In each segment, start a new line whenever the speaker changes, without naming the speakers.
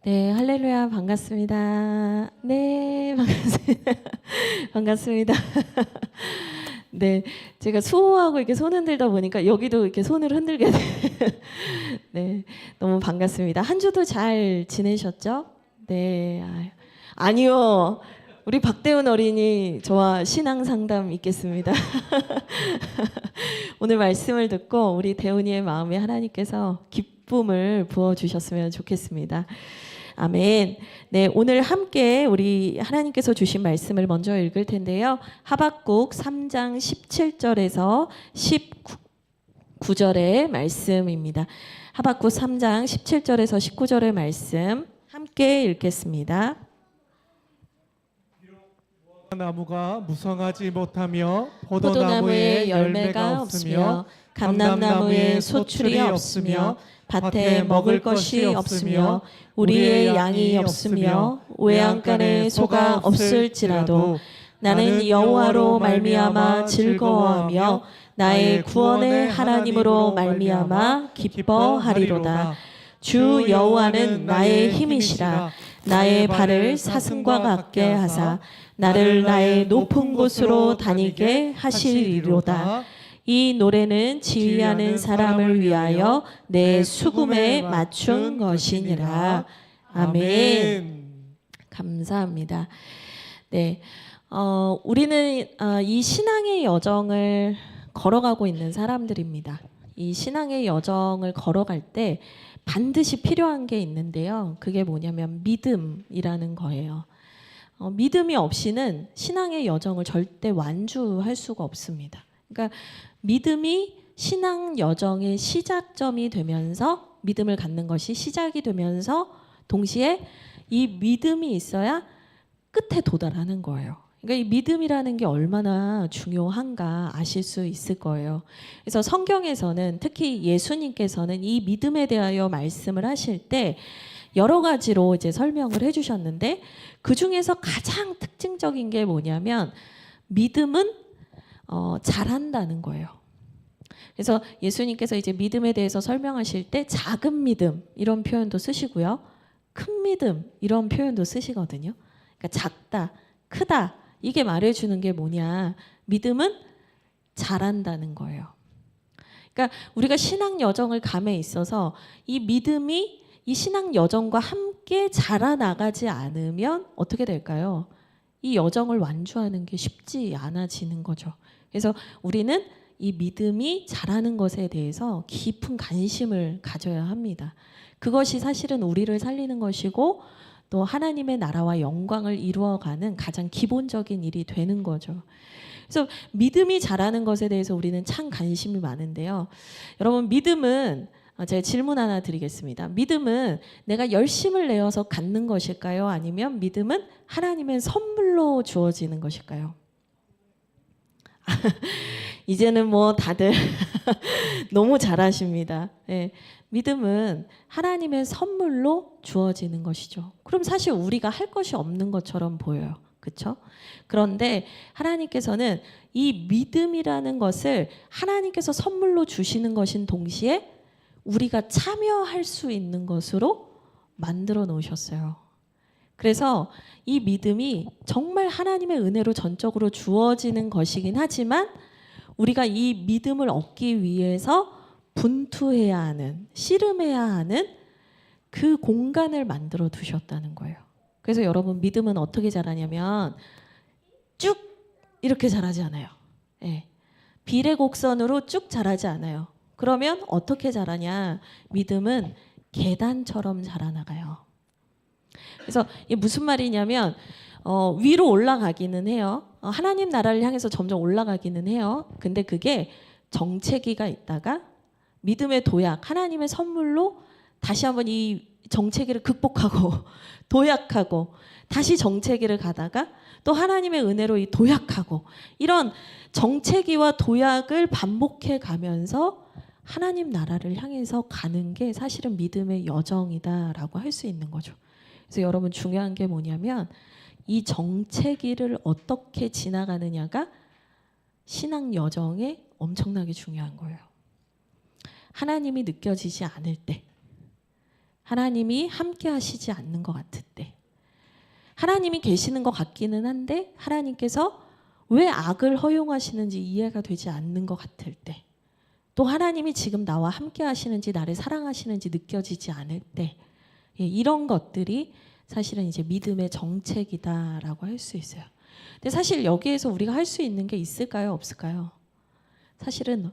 네, 할렐루야, 반갑습니다. 네, 반갑습니다. 반갑습니다. 네, 제가 수호하고 이렇게 손 흔들다 보니까 여기도 이렇게 손을 흔들게 돼. 네, 너무 반갑습니다. 한 주도 잘 지내셨죠? 네, 아니요. 우리 박대훈 어린이 저와 신앙 상담 있겠습니다. 오늘 말씀을 듣고 우리 대훈이의 마음에 하나님께서 기쁨을 부어주셨으면 좋겠습니다. 아멘. 네, 오늘 함께 우리 하나님께서 주신 말씀을 먼저 읽을 텐데요. 하박국 3장 17절에서 19절의 말씀입니다. 하박국 3장 17절에서 19절의 말씀 함께 읽겠습니다.
나무가 무성하지 못하며
포도나무에 열매가 없으며 감람나무에 소출이 없으며 밭에 먹을 것이 없으며 우리의 양이 없으며 외양간에 소가 없을지라도 나는 여호와로 말미암아 즐거워하며 나의 구원의 하나님으로 말미암아 기뻐하리로다. 주 여호와는 나의 힘이시라. 나의 발을 사슴과 같게 하사 나를 나의 높은 곳으로 다니게 하시리로다. 이 노래는 지휘하는 사람을 위하여 내 수금에 맞춘 것이니라. 아멘. 감사합니다. 네, 우리는 이 신앙의 여정을 걸어가고 있는 사람들입니다. 이 신앙의 여정을 걸어갈 때 반드시 필요한 게 있는데요. 그게 뭐냐면 믿음이라는 거예요. 믿음이 없이는 신앙의 여정을 절대 완주할 수가 없습니다. 그러니까 믿음이 신앙 여정의 시작점이 되면서 믿음을 갖는 것이 시작이 되면서 동시에 이 믿음이 있어야 끝에 도달하는 거예요. 그러니까 이 믿음이라는 게 얼마나 중요한가 아실 수 있을 거예요. 그래서 성경에서는 특히 예수님께서는 이 믿음에 대하여 말씀을 하실 때 여러 가지로 이제 설명을 해주셨는데 그 중에서 가장 특징적인 게 뭐냐면 믿음은 잘한다는 거예요. 그래서 예수님께서 이제 믿음에 대해서 설명하실 때 작은 믿음 이런 표현도 쓰시고요, 큰 믿음 이런 표현도 쓰시거든요. 그러니까 작다, 크다 이게 말해주는 게 뭐냐? 믿음은 잘한다는 거예요. 그러니까 우리가 신앙 여정을 감에 있어서 이 믿음이 이 신앙 여정과 함께 자라나가지 않으면 어떻게 될까요? 이 여정을 완주하는 게 쉽지 않아지는 거죠. 그래서 우리는 이 믿음이 자라는 것에 대해서 깊은 관심을 가져야 합니다. 그것이 사실은 우리를 살리는 것이고 또 하나님의 나라와 영광을 이루어가는 가장 기본적인 일이 되는 거죠. 그래서 믿음이 자라는 것에 대해서 우리는 참 관심이 많은데요. 여러분, 믿음은 제가 질문 하나 드리겠습니다. 믿음은 내가 열심을 내어서 갖는 것일까요? 아니면 믿음은 하나님의 선물로 주어지는 것일까요? 이제는 뭐 다들 너무 잘하십니다. 네. 믿음은 하나님의 선물로 주어지는 것이죠. 그럼 사실 우리가 할 것이 없는 것처럼 보여요. 그렇죠? 그런데 하나님께서는 이 믿음이라는 것을 하나님께서 선물로 주시는 것인 동시에 우리가 참여할 수 있는 것으로 만들어 놓으셨어요. 그래서 이 믿음이 정말 하나님의 은혜로 전적으로 주어지는 것이긴 하지만 우리가 이 믿음을 얻기 위해서 분투해야 하는, 씨름해야 하는 그 공간을 만들어 두셨다는 거예요. 그래서 여러분, 믿음은 어떻게 자라냐면 쭉 이렇게 자라지 않아요. 네. 비례곡선으로 쭉 자라지 않아요. 그러면 어떻게 자라냐? 믿음은 계단처럼 자라나가요. 그래서 이게 무슨 말이냐면 위로 올라가기는 해요. 하나님 나라를 향해서 점점 올라가기는 해요. 근데 그게 정체기가 있다가 믿음의 도약, 하나님의 선물로 다시 한번 이 정체기를 극복하고 도약하고 다시 정체기를 가다가 또 하나님의 은혜로 이 도약하고 이런 정체기와 도약을 반복해 가면서 하나님 나라를 향해서 가는 게 사실은 믿음의 여정이다라고 할 수 있는 거죠. 그래서 여러분, 중요한 게 뭐냐면 이 정체기를 어떻게 지나가느냐가 신앙 여정에 엄청나게 중요한 거예요. 하나님이 느껴지지 않을 때, 하나님이 함께 하시지 않는 것 같을 때, 하나님이 계시는 것 같기는 한데 하나님께서 왜 악을 허용하시는지 이해가 되지 않는 것 같을 때, 또 하나님이 지금 나와 함께 하시는지 나를 사랑하시는지 느껴지지 않을 때, 이런 것들이 사실은 이제 믿음의 정책이다라고 할 수 있어요. 근데 사실 여기에서 우리가 할 수 있는 게 있을까요? 없을까요? 사실은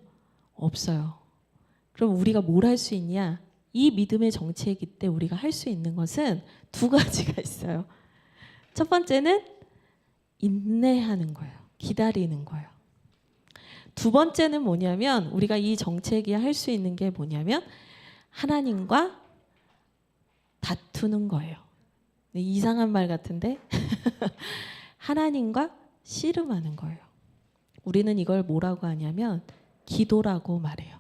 없어요. 그럼 우리가 뭘 할 수 있냐? 이 믿음의 정책이 때 우리가 할 수 있는 것은 두 가지가 있어요. 첫 번째는 인내하는 거예요. 기다리는 거예요. 두 번째는 뭐냐면 우리가 이 정책이 할 수 있는 게 뭐냐면 하나님과 다투는 거예요. 이상한 말 같은데 하나님과 씨름하는 거예요. 우리는 이걸 뭐라고 하냐면 기도라고 말해요.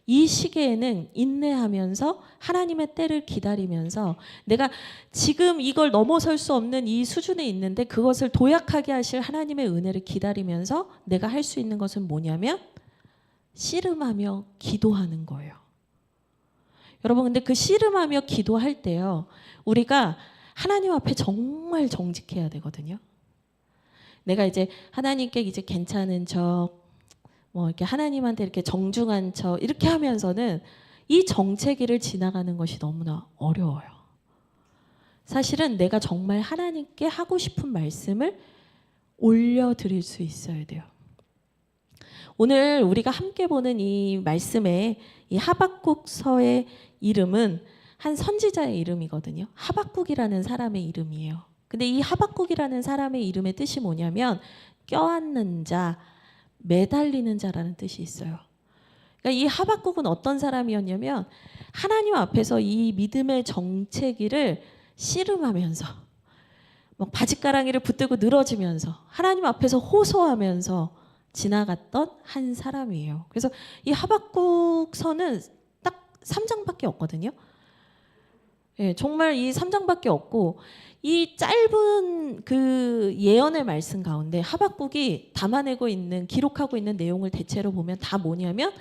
이 시기에는 인내하면서 하나님의 때를 기다리면서 내가 지금 이걸 넘어설 수 없는 이 수준에 있는데 그것을 도약하게 하실 하나님의 은혜를 기다리면서 내가 할 수 있는 것은 뭐냐면 씨름하며 기도하는 거예요. 여러분, 근데 그 씨름하며 기도할 때요, 우리가 하나님 앞에 정말 정직해야 되거든요. 내가 이제 하나님께 이제 괜찮은 척, 뭐 이렇게 하나님한테 이렇게 정중한 척 이렇게 하면서는 이 정체기를 지나가는 것이 너무나 어려워요. 사실은 내가 정말 하나님께 하고 싶은 말씀을 올려드릴 수 있어야 돼요. 오늘 우리가 함께 보는 이 말씀에 이 하박국서의 이름은 한 선지자의 이름이거든요. 하박국이라는 사람의 이름이에요. 근데 이 하박국이라는 사람의 이름의 뜻이 뭐냐면 껴안는 자, 매달리는 자라는 뜻이 있어요. 그러니까 이 하박국은 어떤 사람이었냐면 하나님 앞에서 이 믿음의 정체기를 씨름하면서 막 바짓가랑이를 붙들고 늘어지면서 하나님 앞에서 호소하면서 지나갔던 한 사람이에요. 그래서 이 하박국서는 딱 3장밖에 없거든요. 정말 이 3장밖에 없고 이 짧은 그 예언의 말씀 가운데 하박국이 담아내고 있는, 기록하고 있는 내용을 대체로 보면 다 뭐냐면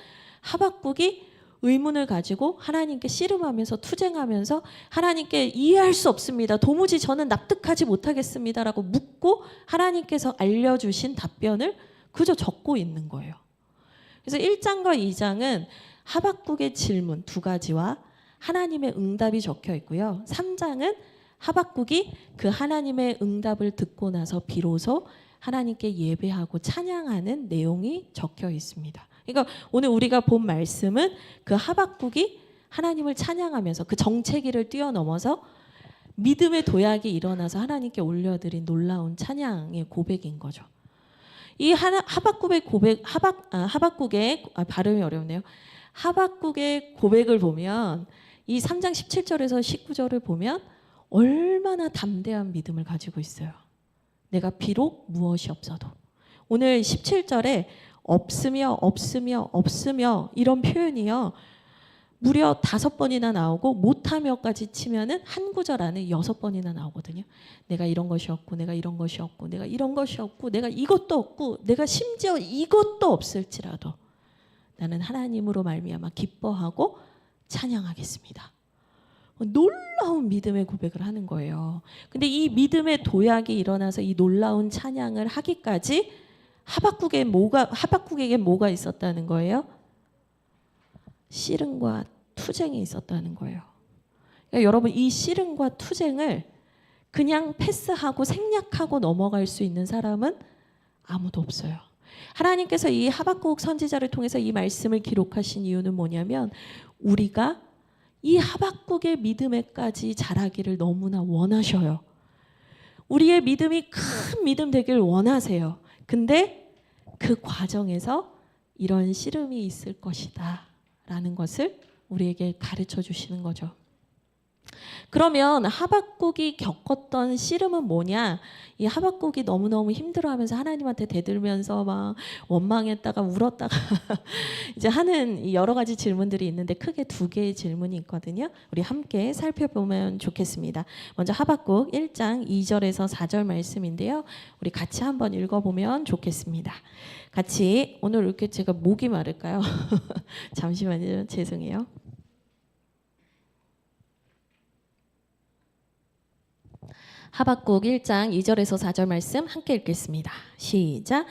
하박국이 의문을 가지고 하나님께 씨름하면서 투쟁하면서 하나님께 이해할 수 없습니다. 도무지 저는 납득하지 못하겠습니다라고 묻고 하나님께서 알려주신 답변을 그저 적고 있는 거예요. 그래서 1장과 2장은 하박국의 질문 두 가지와 하나님의 응답이 적혀 있고요. 3장은 하박국이 그 하나님의 응답을 듣고 나서 비로소 하나님께 예배하고 찬양하는 내용이 적혀 있습니다. 그러니까 오늘 우리가 본 말씀은 그 하박국이 하나님을 찬양하면서 그 정체기를 뛰어넘어서 믿음의 도약이 일어나서 하나님께 올려드린 놀라운 찬양의 고백인 거죠. 이 하박국의 고백, 하박국의 발음이 어렵네요. 하박국의 고백을 보면 이 3장 17절에서 19절을 보면 얼마나 담대한 믿음을 가지고 있어요. 내가 비록 무엇이 없어도. 오늘 17절에 없으며 없으며 없으며 이런 표현이요, 무려 5번이나 나오고 못하며까지 치면은 한 구절 안에 6번이나 나오거든요. 내가 이런 것이 없고 내가 이런 것이 없고 내가 이런 것이 없고 내가 이것도 없고 내가 심지어 이것도 없을지라도 나는 하나님으로 말미암아 기뻐하고 찬양하겠습니다. 놀라운 믿음의 고백을 하는 거예요. 근데 이 믿음의 도약이 일어나서 이 놀라운 찬양을 하기까지 하박국에게 뭐가 있었다는 거예요? 씨름과 투쟁이 있었다는 거예요. 그러니까 여러분, 이 씨름과 투쟁을 그냥 패스하고 생략하고 넘어갈 수 있는 사람은 아무도 없어요. 하나님께서 이 하박국 선지자를 통해서 이 말씀을 기록하신 이유는 뭐냐면 우리가 이 하박국의 믿음에까지 자라기를 너무나 원하셔요. 우리의 믿음이 큰 믿음 되길 원하세요. 근데 그 과정에서 이런 씨름이 있을 것이다 라는 것을 우리에게 가르쳐 주시는 거죠. 그러면 하박국이 겪었던 씨름은 뭐냐? 이 하박국이 너무너무 힘들어하면서 하나님한테 대들면서 막 원망했다가 울었다가 이제 하는 여러 가지 질문들이 있는데 크게 2개의 질문이 있거든요. 우리 함께 살펴보면 좋겠습니다. 먼저 하박국 1장 2절에서 4절 말씀인데요. 우리 같이 한번 읽어보면 좋겠습니다. 같이. 오늘 이렇게 제가 목이 마를까요? 잠시만요. 죄송해요. 하박국 1장 2절에서 4절 말씀 함께 읽겠습니다. 시작.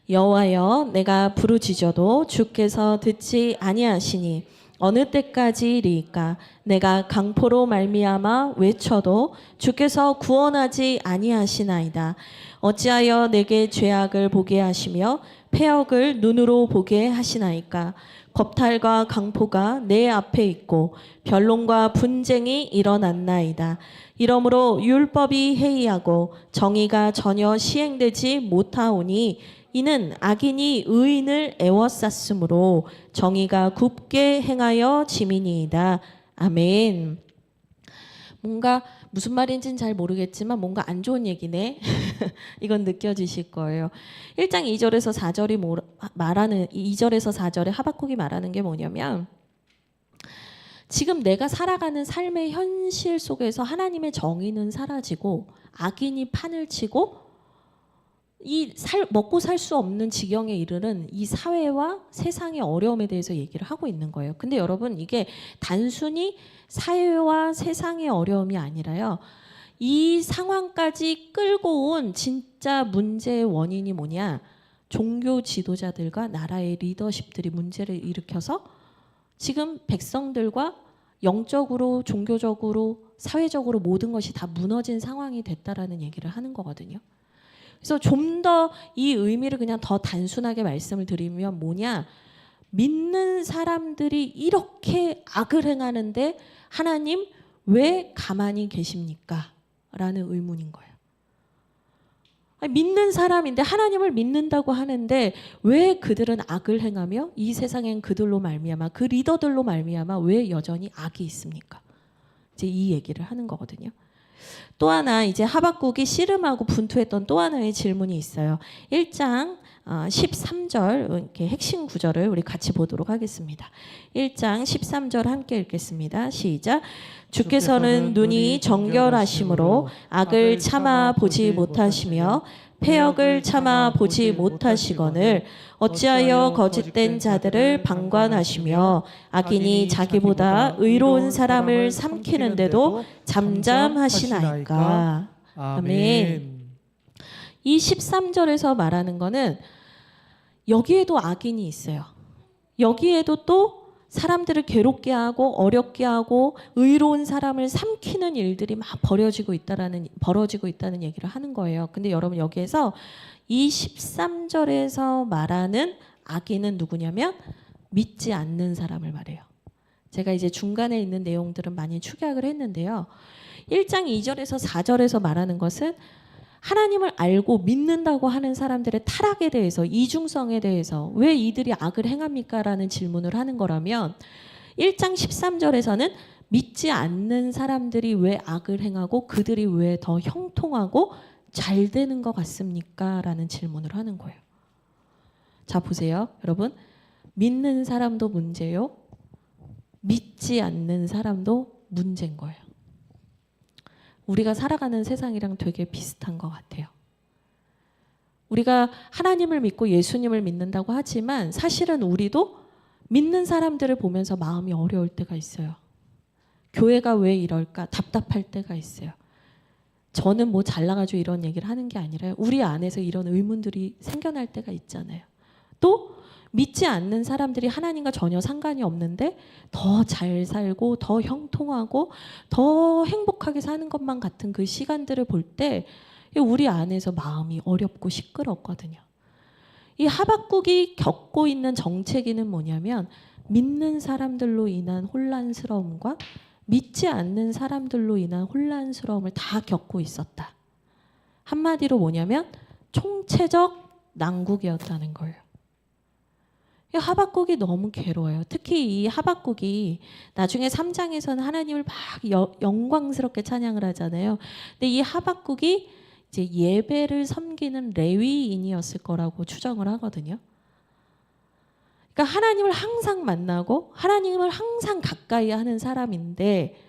여호와여, 내가 부르짖어도 주께서 듣지 아니하시니 어느 때까지리이까? 내가 강포로 말미암아 외쳐도 주께서 구원하지 아니하시나이다. 어찌하여 내게 죄악을 보게 하시며 패역을 눈으로 보게 하시나이까? 겁탈과 강포가 내 앞에 있고 변론과 분쟁이 일어났나이다. 이러므로 율법이 해이하고 정의가 전혀 시행되지 못하오니 이는 악인이 의인을 애워쌌으므로 정의가 굽게 행하여 짐이니이다. 아멘. 뭔가 무슨 말인지는 잘 모르겠지만 뭔가 안 좋은 얘기네. 이건 느껴지실 거예요. 1장 2절에서 4절이 말하는 2절에서 4절에 하박국이 말하는 게 뭐냐면 지금 내가 살아가는 삶의 현실 속에서 하나님의 정의는 사라지고 악인이 판을 치고 먹고 살 수 없는 지경에 이르는 이 사회와 세상의 어려움에 대해서 얘기를 하고 있는 거예요. 근데 여러분 이게 단순히 사회와 세상의 어려움이 아니라요. 이 상황까지 끌고 온 진짜 문제의 원인이 뭐냐? 종교 지도자들과 나라의 리더십들이 문제를 일으켜서 지금 백성들과 영적으로, 종교적으로, 사회적으로 모든 것이 다 무너진 상황이 됐다라는 얘기를 하는 거거든요. 그래서 좀 더 이 의미를 그냥 더 단순하게 말씀을 드리면 뭐냐? 믿는 사람들이 이렇게 악을 행하는데 하나님 왜 가만히 계십니까? 라는 의문인 거예요. 아니, 믿는 사람인데 하나님을 믿는다고 하는데 왜 그들은 악을 행하며 이 세상엔 그들로 말미암아 그 리더들로 말미암아 왜 여전히 악이 있습니까? 이제 이 얘기를 하는 거거든요. 또 하나 이제 하박국이 씨름하고 분투했던 또 하나의 질문이 있어요. 1장 13절 이렇게 핵심 구절을 우리 같이 보도록 하겠습니다. 1장 13절 함께 읽겠습니다. 시작. 주께서는 눈이 정결하심으로 악을 참아 보지 못하시며 패역을 참아 보지 못하시거늘 어찌하여 거짓된 자들을 방관하시며 악인이 자기보다 의로운 사람을 삼키는데도 잠잠하시나이까. 아멘. 이 13절에서 말하는 거는 여기에도 악인이 있어요. 여기에도 또 사람들을 괴롭게 하고 어렵게 하고 의로운 사람을 삼키는 일들이 막 벌어지고 있다는 얘기를 하는 거예요. 근데 여러분 여기에서 이 13절에서 말하는 악인은 누구냐면 믿지 않는 사람을 말해요. 제가 이제 중간에 있는 내용들은 많이 축약을 했는데요. 1장 2절에서 4절에서 말하는 것은 하나님을 알고 믿는다고 하는 사람들의 타락에 대해서, 이중성에 대해서 왜 이들이 악을 행합니까? 라는 질문을 하는 거라면 1장 13절에서는 믿지 않는 사람들이 왜 악을 행하고 그들이 왜 더 형통하고 잘 되는 것 같습니까? 라는 질문을 하는 거예요. 자, 보세요. 여러분, 믿는 사람도 문제요. 믿지 않는 사람도 문제인 거예요. 우리가 살아가는 세상이랑 되게 비슷한 것 같아요. 우리가 하나님을 믿고 예수님을 믿는다고 하지만 사실은 우리도 믿는 사람들을 보면서 마음이 어려울 때가 있어요. 교회가 왜 이럴까 답답할 때가 있어요. 저는 뭐 잘나가지고 이런 얘기를 하는 게 아니라 우리 안에서 이런 의문들이 생겨날 때가 있잖아요. 또 믿지 않는 사람들이 하나님과 전혀 상관이 없는데 더 잘 살고 더 형통하고 더 행복하게 사는 것만 같은 그 시간들을 볼 때 우리 안에서 마음이 어렵고 시끄럽거든요. 이 하박국이 겪고 있는 정체기는 뭐냐면 믿는 사람들로 인한 혼란스러움과 믿지 않는 사람들로 인한 혼란스러움을 다 겪고 있었다. 한마디로 뭐냐면 총체적 난국이었다는 거예요. 하박국이 너무 괴로워요. 특히 이 하박국이 나중에 3장에서는 하나님을 막 영광스럽게 찬양을 하잖아요. 근데 이 하박국이 이제 예배를 섬기는 레위인이었을 거라고 추정을 하거든요. 그러니까 하나님을 항상 만나고 하나님을 항상 가까이 하는 사람인데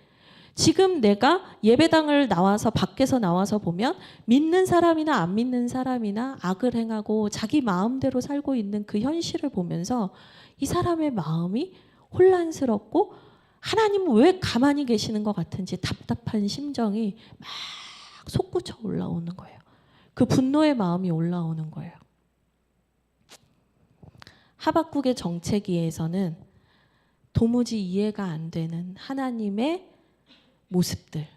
지금 내가 예배당을 나와서 밖에서 나와서 보면 믿는 사람이나 안 믿는 사람이나 악을 행하고 자기 마음대로 살고 있는 그 현실을 보면서 이 사람의 마음이 혼란스럽고 하나님은 왜 가만히 계시는 것 같은지 답답한 심정이 막 솟구쳐 올라오는 거예요. 그 분노의 마음이 올라오는 거예요. 하박국의 정체기에서는 도무지 이해가 안 되는 하나님의 모습들,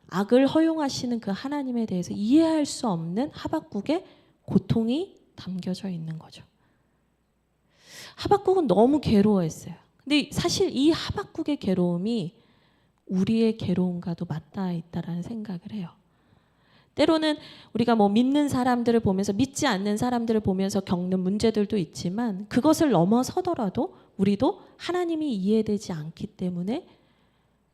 악을 허용하시는 그 하나님에 대해서 이해할 수 없는 하박국의 고통이 담겨져 있는 거죠. 하박국은 너무 괴로워했어요. 근데 사실 이 하박국의 괴로움이 우리의 괴로움과도 맞닿아 있다라는 생각을 해요. 때로는 우리가 뭐 믿는 사람들을 보면서 믿지 않는 사람들을 보면서 겪는 문제들도 있지만 그것을 넘어서더라도 우리도 하나님이 이해되지 않기 때문에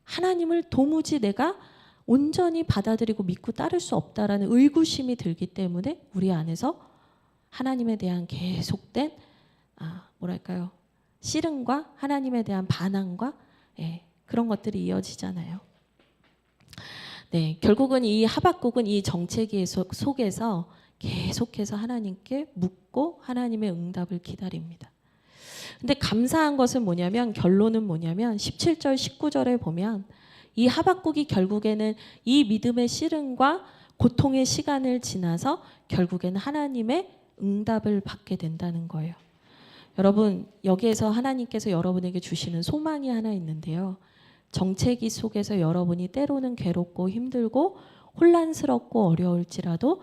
하나님을 도무지 내가 온전히 받아들이고 믿고 따를 수 없다라는 의구심이 들기 때문에 우리 안에서 하나님에 대한 계속된 뭐랄까요? 씨름과 하나님에 대한 반항과 그런 것들이 이어지잖아요. 네, 결국은 이 하박국은 이 정체기 속에서 계속해서 하나님께 묻고 하나님의 응답을 기다립니다. 근데 감사한 것은 뭐냐면 결론은 뭐냐면 17절 19절에 보면 이 하박국이 결국에는 이 믿음의 씨름과 고통의 시간을 지나서 결국에는 하나님의 응답을 받게 된다는 거예요. 여러분 여기에서 하나님께서 여러분에게 주시는 소망이 하나 있는데요. 정체기 속에서 여러분이 때로는 괴롭고 힘들고 혼란스럽고 어려울지라도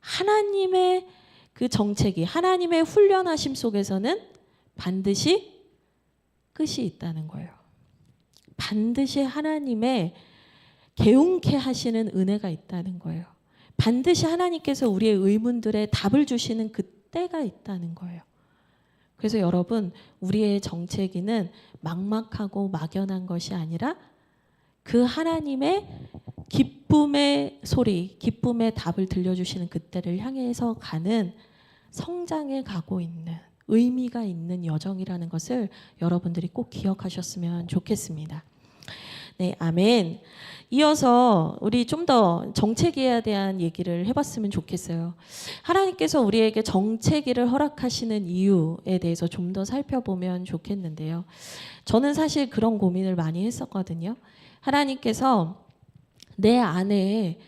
하나님의 그 정체기, 하나님의 훈련하심 속에서는 반드시 끝이 있다는 거예요. 반드시 하나님의 개운케 하시는 은혜가 있다는 거예요. 반드시 하나님께서 우리의 의문들에 답을 주시는 그때가 있다는 거예요. 그래서 여러분 우리의 정체기는 막막하고 막연한 것이 아니라 그 하나님의 기쁨의 소리, 기쁨의 답을 들려주시는 그때를 향해서 가는 성장해 가고 있는 의미가 있는 여정이라는 것을 여러분들이 꼭 기억하셨으면 좋겠습니다. 네, 아멘. 이어서 우리 좀 더 정체기에 대한 얘기를 해봤으면 좋겠어요. 하나님께서 우리에게 정체기를 허락하시는 이유에 대해서 좀 더 살펴보면 좋겠는데요. 저는 사실 그런 고민을 많이 했었거든요. 하나님께서 내 안에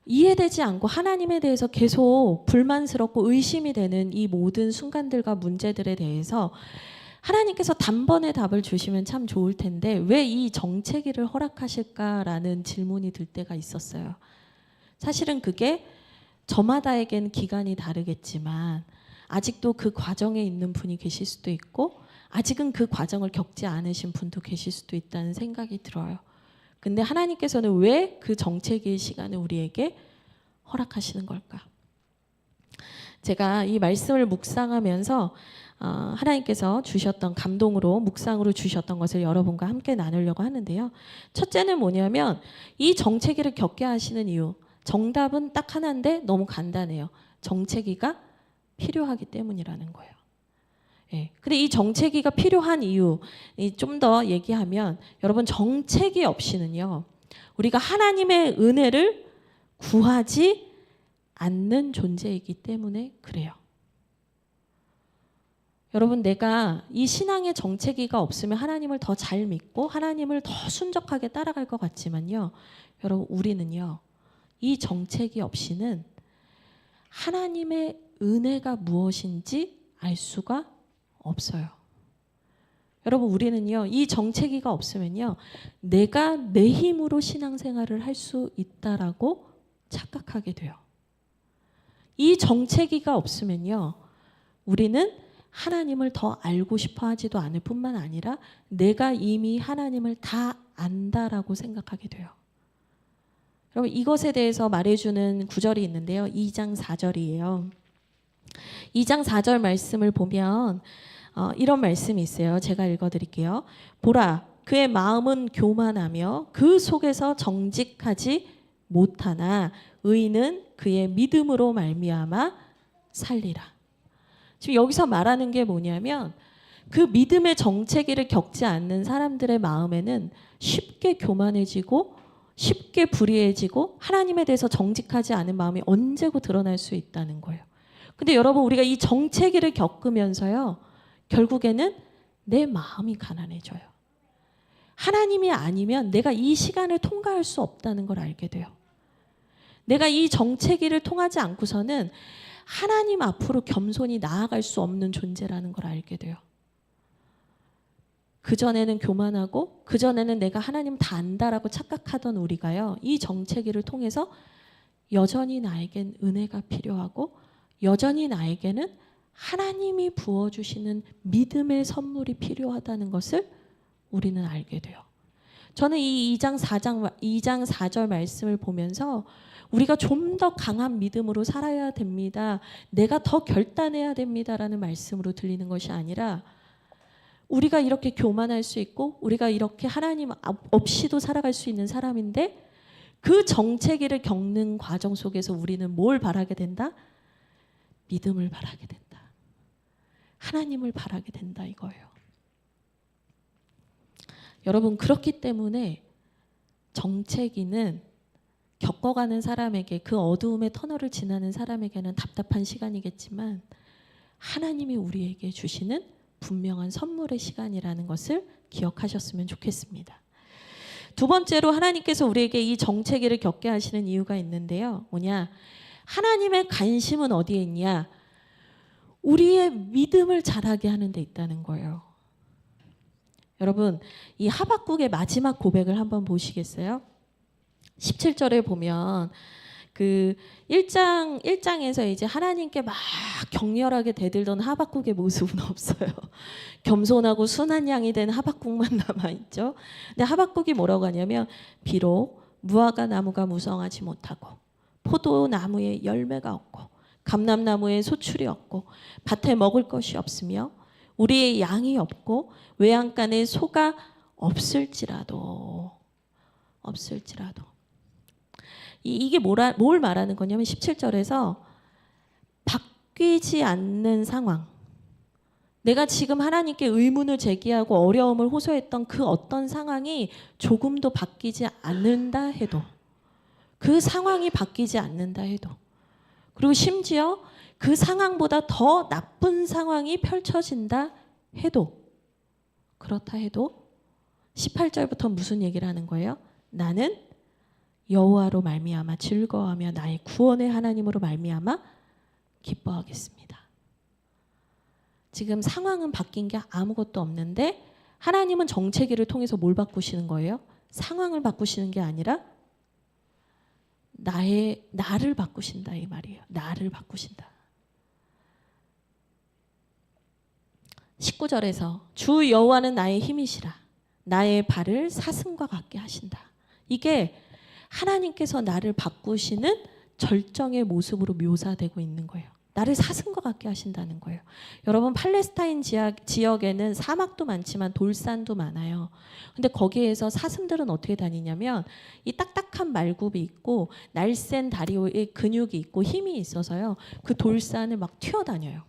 이해되지 않고 하나님에 대해서 계속 불만스럽고 의심이 되는 이 모든 순간들과 문제들에 대해서 하나님께서 단번에 답을 주시면 참 좋을 텐데 왜 이 정체기를 허락하실까라는 질문이 들 때가 있었어요. 사실은 그게 저마다에겐 기간이 다르겠지만 아직도 그 과정에 있는 분이 계실 수도 있고 아직은 그 과정을 겪지 않으신 분도 계실 수도 있다는 생각이 들어요. 근데 하나님께서는 왜 그 정체기의 시간을 우리에게 허락하시는 걸까? 제가 이 말씀을 묵상하면서 하나님께서 주셨던 감동으로 묵상으로 주셨던 것을 여러분과 함께 나누려고 하는데요. 첫째는 뭐냐면 이 정체기를 겪게 하시는 이유. 정답은 딱 하나인데 너무 간단해요. 정체기가 필요하기 때문이라는 거예요. 예. 근데 이 정체기가 필요한 이유 좀 더 얘기하면 여러분 정체기 없이는요. 우리가 하나님의 은혜를 구하지 않는 존재이기 때문에 그래요. 여러분 내가 이 신앙의 정체기가 없으면 하나님을 더 잘 믿고 하나님을 더 순적하게 따라갈 것 같지만요. 여러분 우리는요. 이 정체기 없이는 하나님의 은혜가 무엇인지 알 수가 없어요. 여러분 우리는요. 이 정체기가 없으면요. 내가 내 힘으로 신앙생활을 할 수 있다라고 착각하게 돼요. 이 정체기가 없으면요. 우리는 하나님을 더 알고 싶어 하지도 않을 뿐만 아니라 내가 이미 하나님을 다 안다라고 생각하게 돼요. 여러분 이것에 대해서 말해주는 구절이 있는데요. 2장 4절이에요. 2장 4절 말씀을 보면 이런 말씀이 있어요. 제가 읽어드릴게요. 보라, 그의 마음은 교만하며 그 속에서 정직하지 못하나 의인은 그의 믿음으로 말미암아 살리라. 지금 여기서 말하는 게 뭐냐면 그 믿음의 정체기를 겪지 않는 사람들의 마음에는 쉽게 교만해지고 쉽게 불의해지고 하나님에 대해서 정직하지 않은 마음이 언제고 드러날 수 있다는 거예요. 근데 여러분 우리가 이 정체기를 겪으면서요. 결국에는 내 마음이 가난해져요. 하나님이 아니면 내가 이 시간을 통과할 수 없다는 걸 알게 돼요. 내가 이 정체기를 통하지 않고서는 하나님 앞으로 겸손히 나아갈 수 없는 존재라는 걸 알게 돼요. 그전에는 교만하고 그전에는 내가 하나님 다 안다라고 착각하던 우리가요. 이 정체기를 통해서 여전히 나에겐 은혜가 필요하고 여전히 나에게는 하나님이 부어주시는 믿음의 선물이 필요하다는 것을 우리는 알게 돼요. 저는 이 2장 4절 말씀을 보면서 우리가 좀 더 강한 믿음으로 살아야 됩니다. 내가 더 결단해야 됩니다라는 말씀으로 들리는 것이 아니라 우리가 이렇게 교만할 수 있고 우리가 이렇게 하나님 없이도 살아갈 수 있는 사람인데 그 정체기를 겪는 과정 속에서 우리는 뭘 바라게 된다? 믿음을 바라게 된다. 하나님을 바라게 된다 이거예요. 여러분 그렇기 때문에 정체기는 겪어가는 사람에게 그 어두움의 터널을 지나는 사람에게는 답답한 시간이겠지만 하나님이 우리에게 주시는 분명한 선물의 시간이라는 것을 기억하셨으면 좋겠습니다. 두 번째로 하나님께서 우리에게 이 정체기를 겪게 하시는 이유가 있는데요. 뭐냐? 하나님의 관심은 어디에 있냐? 우리의 믿음을 자라게 하는 데 있다는 거예요. 여러분 이 하박국의 마지막 고백을 한번 보시겠어요? 17절에 보면 그 1장에서 이제 하나님께 막 격렬하게 대들던 하박국의 모습은 없어요. 겸손하고 순한 양이 된 하박국만 남아있죠. 근데 하박국이 뭐라고 하냐면 비록 무화과 나무가 무성하지 못하고 포도나무에 열매가 없고 감람나무에 소출이 없고 밭에 먹을 것이 없으며 우리의 양이 없고 외양간에 소가 없을지라도 이게 뭘 말하는 거냐면 17절에서 바뀌지 않는 상황, 내가 지금 하나님께 의문을 제기하고 어려움을 호소했던 그 어떤 상황이 조금도 바뀌지 않는다 해도, 그 상황이 바뀌지 않는다 해도, 그리고 심지어 그 상황보다 더 나쁜 상황이 펼쳐진다 해도, 그렇다 해도 18절부터 무슨 얘기를 하는 거예요? 나는 여호와로 말미암아 즐거워하며 나의 구원의 하나님으로 말미암아 기뻐하겠습니다. 지금 상황은 바뀐 게 아무것도 없는데 하나님은 정체기를 통해서 뭘 바꾸시는 거예요? 상황을 바꾸시는 게 아니라 나를 바꾸신다 이 말이에요. 나를 바꾸신다. 19절에서 주 여호와는 나의 힘이시라 나의 발을 사슴과 같게 하신다. 이게 하나님께서 나를 바꾸시는 절정의 모습으로 묘사되고 있는 거예요. 나를 사슴과 같게 하신다는 거예요. 여러분 팔레스타인 지역에는 사막도 많지만 돌산도 많아요. 근데 거기에서 사슴들은 어떻게 다니냐면 이 딱딱한 말굽이 있고 날쌘 다리에 근육이 있고 힘이 있어서요. 그 돌산을 막 튀어다녀요.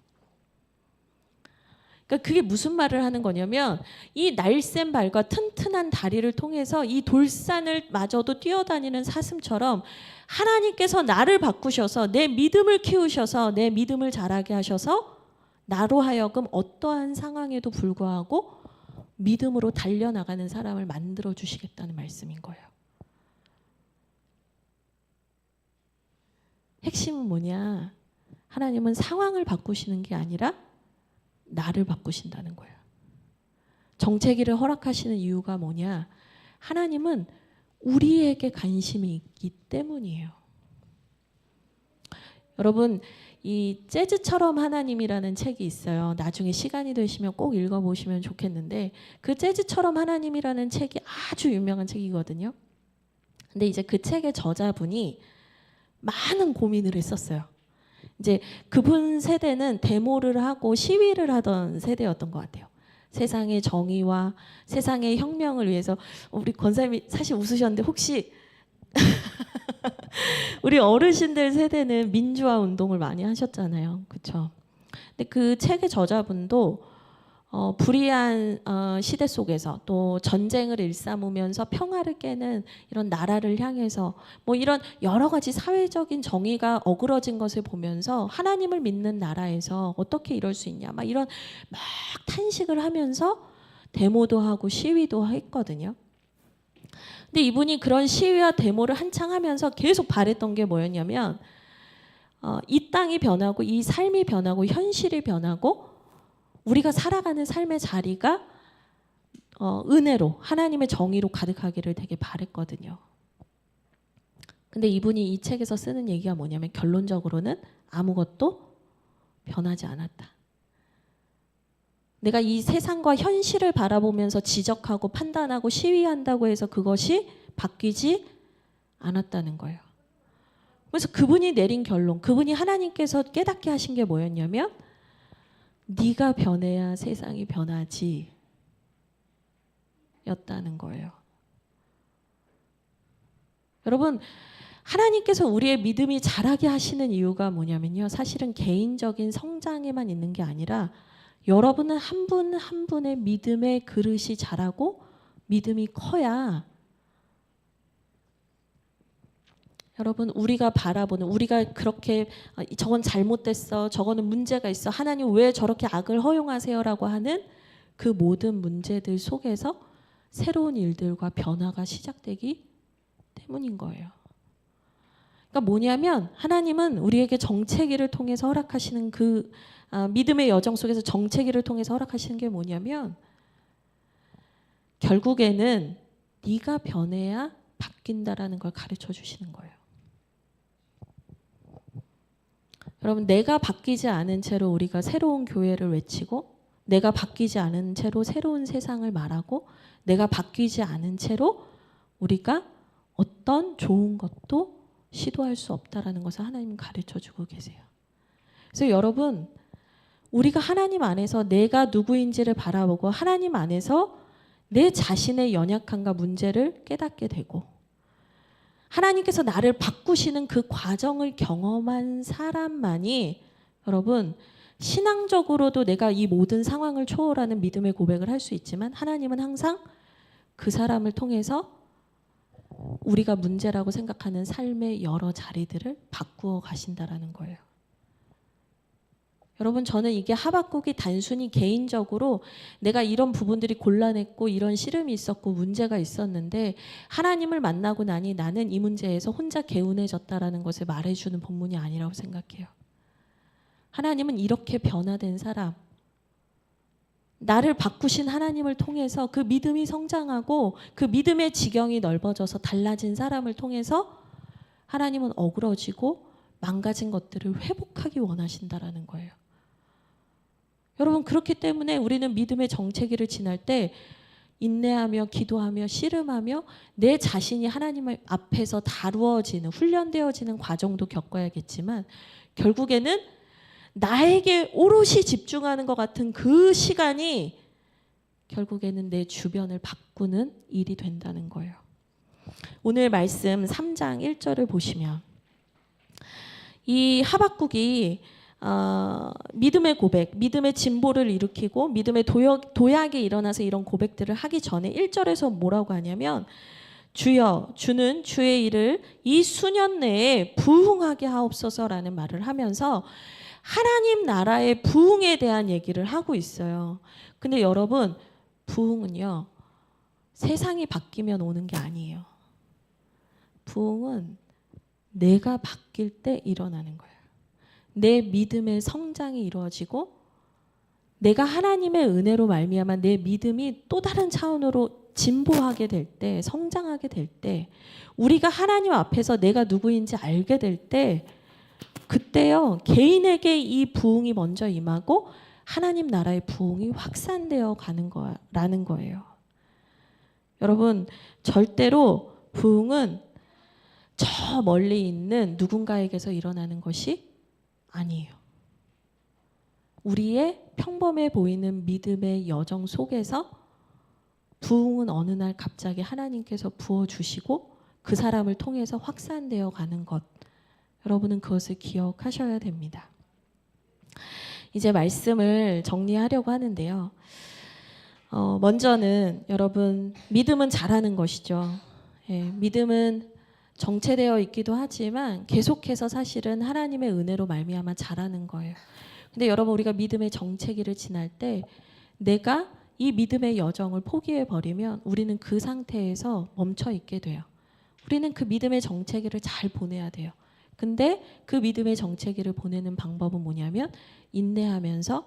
그러니까 그게 무슨 말을 하는 거냐면 이 날쌘 발과 튼튼한 다리를 통해서 이 돌산을 마저도 뛰어다니는 사슴처럼 하나님께서 나를 바꾸셔서 내 믿음을 키우셔서 내 믿음을 자라게 하셔서 나로 하여금 어떠한 상황에도 불구하고 믿음으로 달려나가는 사람을 만들어 주시겠다는 말씀인 거예요. 핵심은 뭐냐? 하나님은 상황을 바꾸시는 게 아니라 나를 바꾸신다는 거예요. 정체기를 허락하시는 이유가 뭐냐? 하나님은 우리에게 관심이 있기 때문이에요. 여러분 이 재즈처럼 하나님이라는 책이 있어요. 나중에 시간이 되시면 꼭 읽어보시면 좋겠는데 그 재즈처럼 하나님이라는 책이 아주 유명한 책이거든요. 근데 이제 그 책의 저자분이 많은 고민을 했었어요. 이제 그분 세대는 데모를 하고 시위를 하던 세대였던 것 같아요. 세상의 정의와 세상의 혁명을 위해서. 우리 권사님이 사실 웃으셨는데 혹시 우리 어르신들 세대는 민주화 운동을 많이 하셨잖아요. 그렇죠? 근데 그 책의 저자분도 불의한 시대 속에서 또 전쟁을 일삼으면서 평화를 깨는 이런 나라를 향해서 뭐 이런 여러 가지 사회적인 정의가 어그러진 것을 보면서 하나님을 믿는 나라에서 어떻게 이럴 수 있냐 막 이런 막 탄식을 하면서 데모도 하고 시위도 했거든요. 근데 이분이 그런 시위와 데모를 한창 하면서 계속 바랬던 게 뭐였냐면 이 땅이 변하고 이 삶이 변하고 현실이 변하고 우리가 살아가는 삶의 자리가 은혜로 하나님의 정의로 가득하기를 되게 바랬거든요. 근데 이분이 이 책에서 쓰는 얘기가 뭐냐면 결론적으로는 아무것도 변하지 않았다. 내가 이 세상과 현실을 바라보면서 지적하고 판단하고 시위한다고 해서 그것이 바뀌지 않았다는 거예요. 그래서 그분이 내린 결론, 그분이 하나님께서 깨닫게 하신 게 뭐였냐면 네가 변해야 세상이 변하지 였다는 거예요. 여러분, 하나님께서 우리의 믿음이 자라게 하시는 이유가 뭐냐면요. 사실은 개인적인 성장에만 있는 게 아니라 여러분은 한 분 한 분의 믿음의 그릇이 자라고 믿음이 커야 여러분 우리가 바라보는 우리가 그렇게 저건 잘못됐어. 저거는 문제가 있어. 하나님 왜 저렇게 악을 허용하세요라고 하는 그 모든 문제들 속에서 새로운 일들과 변화가 시작되기 때문인 거예요. 그러니까 뭐냐면 하나님은 우리에게 정체기를 통해서 허락하시는 그 믿음의 여정 속에서 정체기를 통해서 허락하시는 게 뭐냐면 결국에는 네가 변해야 바뀐다라는 걸 가르쳐 주시는 거예요. 여러분 내가 바뀌지 않은 채로 우리가 새로운 교회를 외치고 내가 바뀌지 않은 채로 새로운 세상을 말하고 내가 바뀌지 않은 채로 우리가 어떤 좋은 것도 시도할 수 없다라는 것을 하나님은 가르쳐주고 계세요. 그래서 여러분 우리가 하나님 안에서 내가 누구인지를 바라보고 하나님 안에서 내 자신의 연약함과 문제를 깨닫게 되고 하나님께서 나를 바꾸시는 그 과정을 경험한 사람만이 여러분 신앙적으로도 내가 이 모든 상황을 초월하는 믿음의 고백을 할 수 있지만 하나님은 항상 그 사람을 통해서 우리가 문제라고 생각하는 삶의 여러 자리들을 바꾸어 가신다라는 거예요. 여러분 저는 이게 하박국이 단순히 개인적으로 내가 이런 부분들이 곤란했고 이런 시름이 있었고 문제가 있었는데 하나님을 만나고 나니 나는 이 문제에서 혼자 개운해졌다라는 것을 말해주는 본문이 아니라고 생각해요. 하나님은 이렇게 변화된 사람 나를 바꾸신 하나님을 통해서 그 믿음이 성장하고 그 믿음의 지경이 넓어져서 달라진 사람을 통해서 하나님은 어그러지고 망가진 것들을 회복하기 원하신다라는 거예요. 여러분 그렇기 때문에 우리는 믿음의 정체기를 지날 때 인내하며 기도하며 씨름하며 내 자신이 하나님 앞에서 다루어지는 훈련되어지는 과정도 겪어야겠지만 결국에는 나에게 오롯이 집중하는 것 같은 그 시간이 결국에는 내 주변을 바꾸는 일이 된다는 거예요. 오늘 말씀 3장 1절을 보시면 이 하박국이 믿음의 고백, 믿음의 진보를 일으키고 믿음의 도약이 일어나서 이런 고백들을 하기 전에 1절에서 뭐라고 하냐면 주여 주는 주의 일을 이 수년 내에 부흥하게 하옵소서라는 말을 하면서 하나님 나라의 부흥에 대한 얘기를 하고 있어요. 근데 여러분 부흥은요 세상이 바뀌면 오는 게 아니에요. 부흥은 내가 바뀔 때 일어나는 거예요. 내 믿음의 성장이 이루어지고 내가 하나님의 은혜로 말미암아 내 믿음이 또 다른 차원으로 진보하게 될 때, 성장하게 될 때, 우리가 하나님 앞에서 내가 누구인지 알게 될 때 그때요 개인에게 이 부흥이 먼저 임하고 하나님 나라의 부흥이 확산되어 가는 거라는 거예요. 여러분 절대로 부흥은 저 멀리 있는 누군가에게서 일어나는 것이 아니에요. 우리의 평범해 보이는 믿음의 여정 속에서 부흥은 어느 날 갑자기 하나님께서 부어주시고 그 사람을 통해서 확산되어 가는 것. 여러분은 그것을 기억하셔야 됩니다. 이제 말씀을 정리하려고 하는데요. 먼저는 여러분 믿음은 잘하는 것이죠. 예, 믿음은 정체되어 있기도 하지만 계속해서 사실은 하나님의 은혜로 말미암아 자라는 거예요. 근데 여러분 우리가 믿음의 정체기를 지날 때 내가 이 믿음의 여정을 포기해 버리면 우리는 그 상태에서 멈춰 있게 돼요. 우리는 그 믿음의 정체기를 잘 보내야 돼요. 근데 그 믿음의 정체기를 보내는 방법은 뭐냐면 인내하면서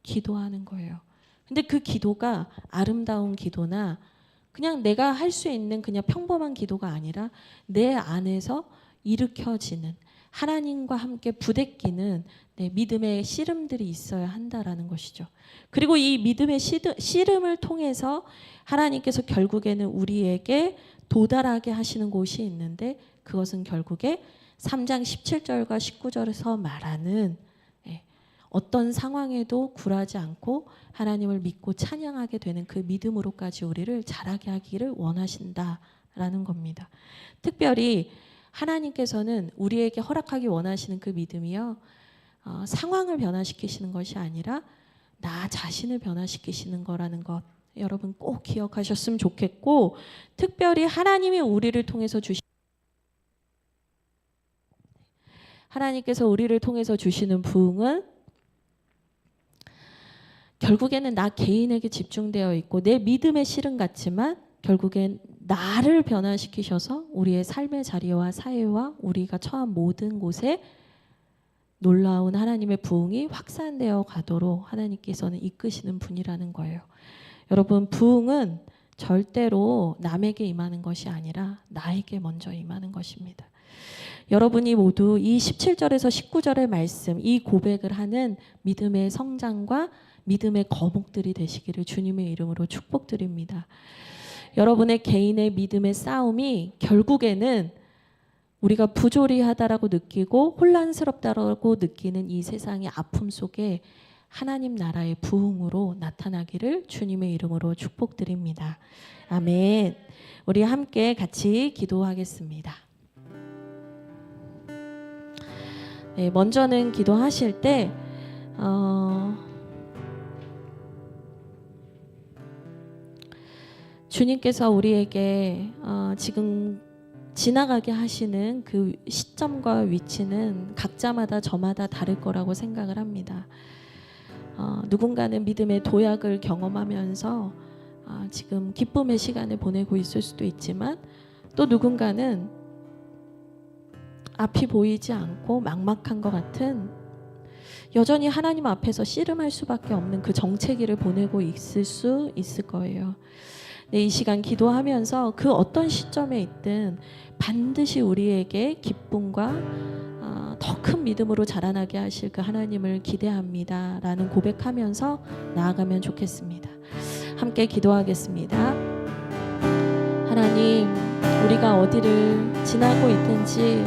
기도하는 거예요. 근데 그 기도가 아름다운 기도나 그냥 내가 할 수 있는 그냥 평범한 기도가 아니라 내 안에서 일으켜지는 하나님과 함께 부대끼는 믿음의 씨름들이 있어야 한다라는 것이죠. 그리고 이 믿음의 씨름을 통해서 하나님께서 결국에는 우리에게 도달하게 하시는 곳이 있는데 그것은 결국에 3장 17절과 19절에서 말하는 어떤 상황에도 굴하지 않고 하나님을 믿고 찬양하게 되는 그 믿음으로까지 우리를 자라게 하기를 원하신다라는 겁니다. 특별히 하나님께서는 우리에게 허락하기 원하시는 그 믿음이요. 상황을 변화시키시는 것이 아니라 나 자신을 변화시키시는 거라는 것. 여러분 꼭 기억하셨으면 좋겠고 특별히 하나님께서 우리를 통해서 주시는 부흥은 결국에는 나 개인에게 집중되어 있고 내 믿음의 실은 같지만 결국엔 나를 변화시키셔서 우리의 삶의 자리와 사회와 우리가 처한 모든 곳에 놀라운 하나님의 부흥이 확산되어 가도록 하나님께서는 이끄시는 분이라는 거예요. 여러분 부흥은 절대로 남에게 임하는 것이 아니라 나에게 먼저 임하는 것입니다. 여러분이 모두 이 17절에서 19절의 말씀, 이 고백을 하는 믿음의 성장과 믿음의 거목들이 되시기를 주님의 이름으로 축복드립니다. 여러분의 개인의 믿음의 싸움이 결국에는 우리가 부조리하다라고 느끼고 혼란스럽다라고 느끼는 이 세상의 아픔 속에 하나님 나라의 부흥으로 나타나기를 주님의 이름으로 축복드립니다. 아멘. 우리 함께 같이 기도하겠습니다. 네, 먼저는 기도하실 때 주님께서 우리에게 지금 지나가게 하시는 그 시점과 위치는 각자마다 저마다 다를 거라고 생각을 합니다. 누군가는 믿음의 도약을 경험하면서 지금 기쁨의 시간을 보내고 있을 수도 있지만 또 누군가는 앞이 보이지 않고 막막한 것 같은 여전히 하나님 앞에서 씨름할 수밖에 없는 그 정체기를 보내고 있을 수 있을 거예요. 네, 이 시간 기도하면서 그 어떤 시점에 있든 반드시 우리에게 기쁨과 더 큰 믿음으로 자라나게 하실 그 하나님을 기대합니다 라는 고백하면서 나아가면 좋겠습니다. 함께 기도하겠습니다. 하나님, 우리가 어디를 지나고 있든지